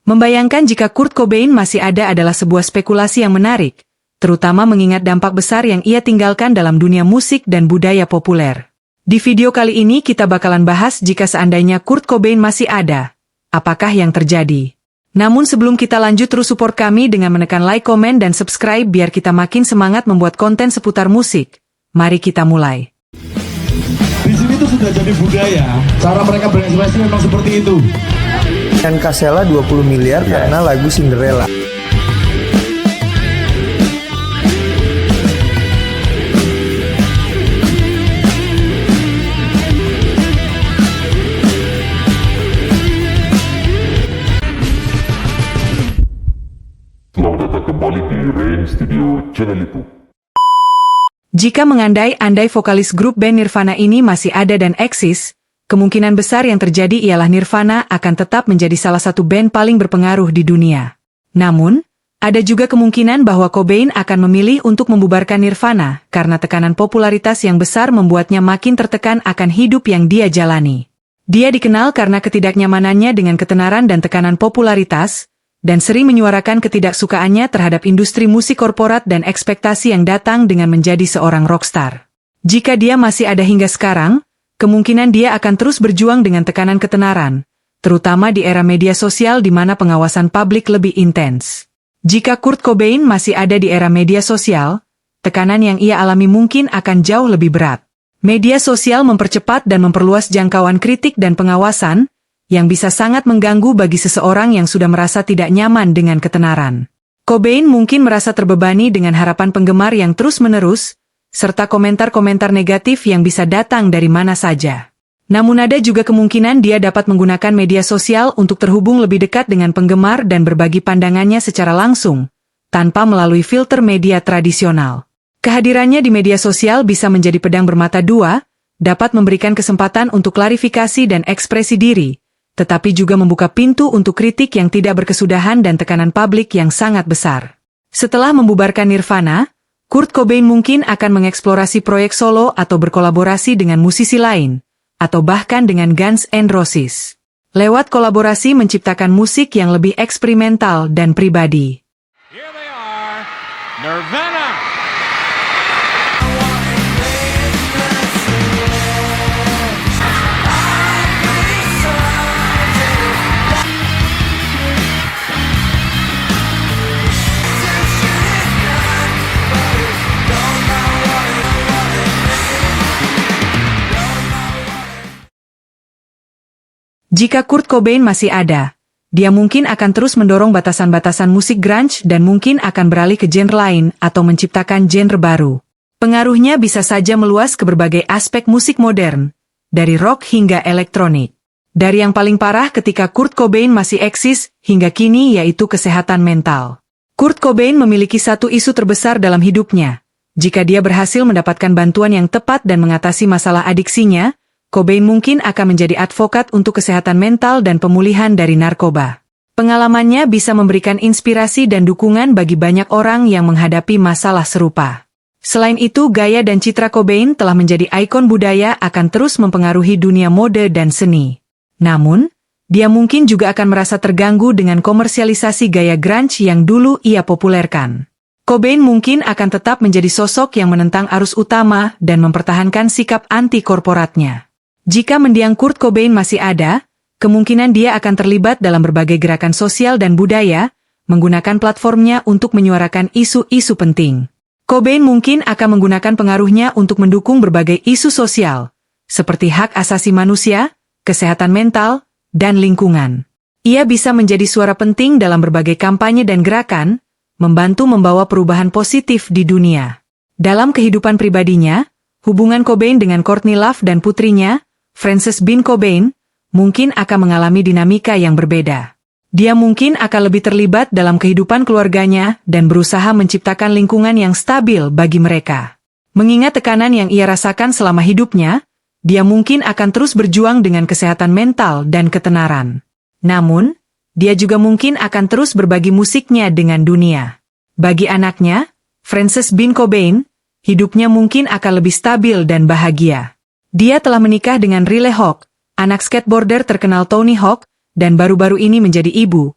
Membayangkan jika Kurt Cobain masih ada adalah sebuah spekulasi yang menarik, terutama mengingat dampak besar yang ia tinggalkan dalam dunia musik dan budaya populer. Di video kali ini kita bakalan bahas jika seandainya Kurt Cobain masih ada, apakah yang terjadi. Namun sebelum kita lanjut, terus support kami dengan menekan like, komen, dan subscribe biar kita makin semangat membuat konten seputar musik. Mari kita mulai. Di sini tuh sudah jadi budaya, cara mereka berekspresi memang seperti itu. Dan Kasela 20 miliar karena lagu Cinderella. Selamat datang kembali di Rain Studio Channel itu. Jika mengandai-andai vokalis grup band Nirvana ini masih ada dan eksis, kemungkinan besar yang terjadi ialah Nirvana akan tetap menjadi salah satu band paling berpengaruh di dunia. Namun, ada juga kemungkinan bahwa Cobain akan memilih untuk membubarkan Nirvana karena tekanan popularitas yang besar membuatnya makin tertekan akan hidup yang dia jalani. Dia dikenal karena ketidaknyamanannya dengan ketenaran dan tekanan popularitas, dan sering menyuarakan ketidaksukaannya terhadap industri musik korporat dan ekspektasi yang datang dengan menjadi seorang rockstar. Jika dia masih ada hingga sekarang, kemungkinan dia akan terus berjuang dengan tekanan ketenaran, terutama di era media sosial di mana pengawasan publik lebih intens. Jika Kurt Cobain masih ada di era media sosial, tekanan yang ia alami mungkin akan jauh lebih berat. Media sosial mempercepat dan memperluas jangkauan kritik dan pengawasan, yang bisa sangat mengganggu bagi seseorang yang sudah merasa tidak nyaman dengan ketenaran. Cobain mungkin merasa terbebani dengan harapan penggemar yang terus-menerus, serta komentar-komentar negatif yang bisa datang dari mana saja. Namun ada juga kemungkinan dia dapat menggunakan media sosial untuk terhubung lebih dekat dengan penggemar dan berbagi pandangannya secara langsung, tanpa melalui filter media tradisional. Kehadirannya di media sosial bisa menjadi pedang bermata dua, dapat memberikan kesempatan untuk klarifikasi dan ekspresi diri, tetapi juga membuka pintu untuk kritik yang tidak berkesudahan dan tekanan publik yang sangat besar. Setelah membubarkan Nirvana, Kurt Cobain mungkin akan mengeksplorasi proyek solo atau berkolaborasi dengan musisi lain, atau bahkan dengan Guns N' Roses. Lewat kolaborasi menciptakan musik yang lebih eksperimental dan pribadi. Here they are, Nirvana. Jika Kurt Cobain masih ada, dia mungkin akan terus mendorong batasan-batasan musik grunge dan mungkin akan beralih ke genre lain atau menciptakan genre baru. Pengaruhnya bisa saja meluas ke berbagai aspek musik modern, dari rock hingga elektronik. Dari yang paling parah ketika Kurt Cobain masih eksis hingga kini yaitu kesehatan mental. Kurt Cobain memiliki satu isu terbesar dalam hidupnya. Jika dia berhasil mendapatkan bantuan yang tepat dan mengatasi masalah adiksinya, Cobain mungkin akan menjadi advokat untuk kesehatan mental dan pemulihan dari narkoba. Pengalamannya bisa memberikan inspirasi dan dukungan bagi banyak orang yang menghadapi masalah serupa. Selain itu, gaya dan citra Cobain telah menjadi ikon budaya akan terus mempengaruhi dunia mode dan seni. Namun, dia mungkin juga akan merasa terganggu dengan komersialisasi gaya grunge yang dulu ia populerkan. Cobain mungkin akan tetap menjadi sosok yang menentang arus utama dan mempertahankan sikap anti-korporatnya. Jika mendiang Kurt Cobain masih ada, kemungkinan dia akan terlibat dalam berbagai gerakan sosial dan budaya, menggunakan platformnya untuk menyuarakan isu-isu penting. Cobain mungkin akan menggunakan pengaruhnya untuk mendukung berbagai isu sosial, seperti hak asasi manusia, kesehatan mental, dan lingkungan. Ia bisa menjadi suara penting dalam berbagai kampanye dan gerakan, membantu membawa perubahan positif di dunia. Dalam kehidupan pribadinya, hubungan Cobain dengan Courtney Love dan putrinya, Frances Bean Cobain, mungkin akan mengalami dinamika yang berbeda. Dia mungkin akan lebih terlibat dalam kehidupan keluarganya dan berusaha menciptakan lingkungan yang stabil bagi mereka. Mengingat tekanan yang ia rasakan selama hidupnya, dia mungkin akan terus berjuang dengan kesehatan mental dan ketenaran. Namun, dia juga mungkin akan terus berbagi musiknya dengan dunia. Bagi anaknya, Frances Bean Cobain, hidupnya mungkin akan lebih stabil dan bahagia. Dia telah menikah dengan Riley Hawk, anak skateboarder terkenal Tony Hawk, dan baru-baru ini menjadi ibu.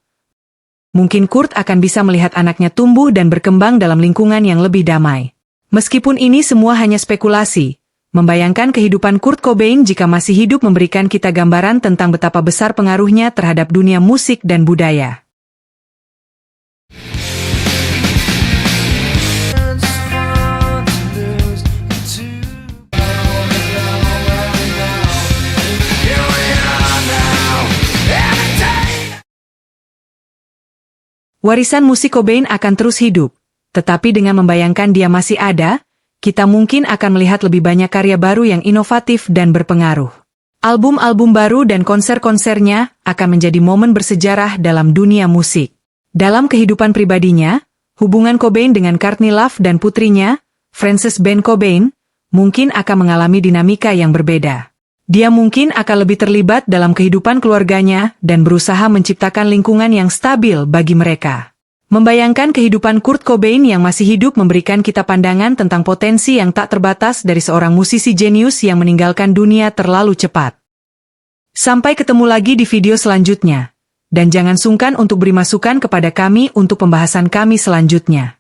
Mungkin Kurt akan bisa melihat anaknya tumbuh dan berkembang dalam lingkungan yang lebih damai. Meskipun ini semua hanya spekulasi, membayangkan kehidupan Kurt Cobain jika masih hidup memberikan kita gambaran tentang betapa besar pengaruhnya terhadap dunia musik dan budaya. Warisan musik Cobain akan terus hidup, tetapi dengan membayangkan dia masih ada, kita mungkin akan melihat lebih banyak karya baru yang inovatif dan berpengaruh. Album-album baru dan konser-konsernya akan menjadi momen bersejarah dalam dunia musik. Dalam kehidupan pribadinya, hubungan Cobain dengan Courtney Love dan putrinya, Frances Ben Cobain, mungkin akan mengalami dinamika yang berbeda. Dia mungkin akan lebih terlibat dalam kehidupan keluarganya dan berusaha menciptakan lingkungan yang stabil bagi mereka. Membayangkan kehidupan Kurt Cobain yang masih hidup memberikan kita pandangan tentang potensi yang tak terbatas dari seorang musisi jenius yang meninggalkan dunia terlalu cepat. Sampai ketemu lagi di video selanjutnya. Dan jangan sungkan untuk beri masukan kepada kami untuk pembahasan kami selanjutnya.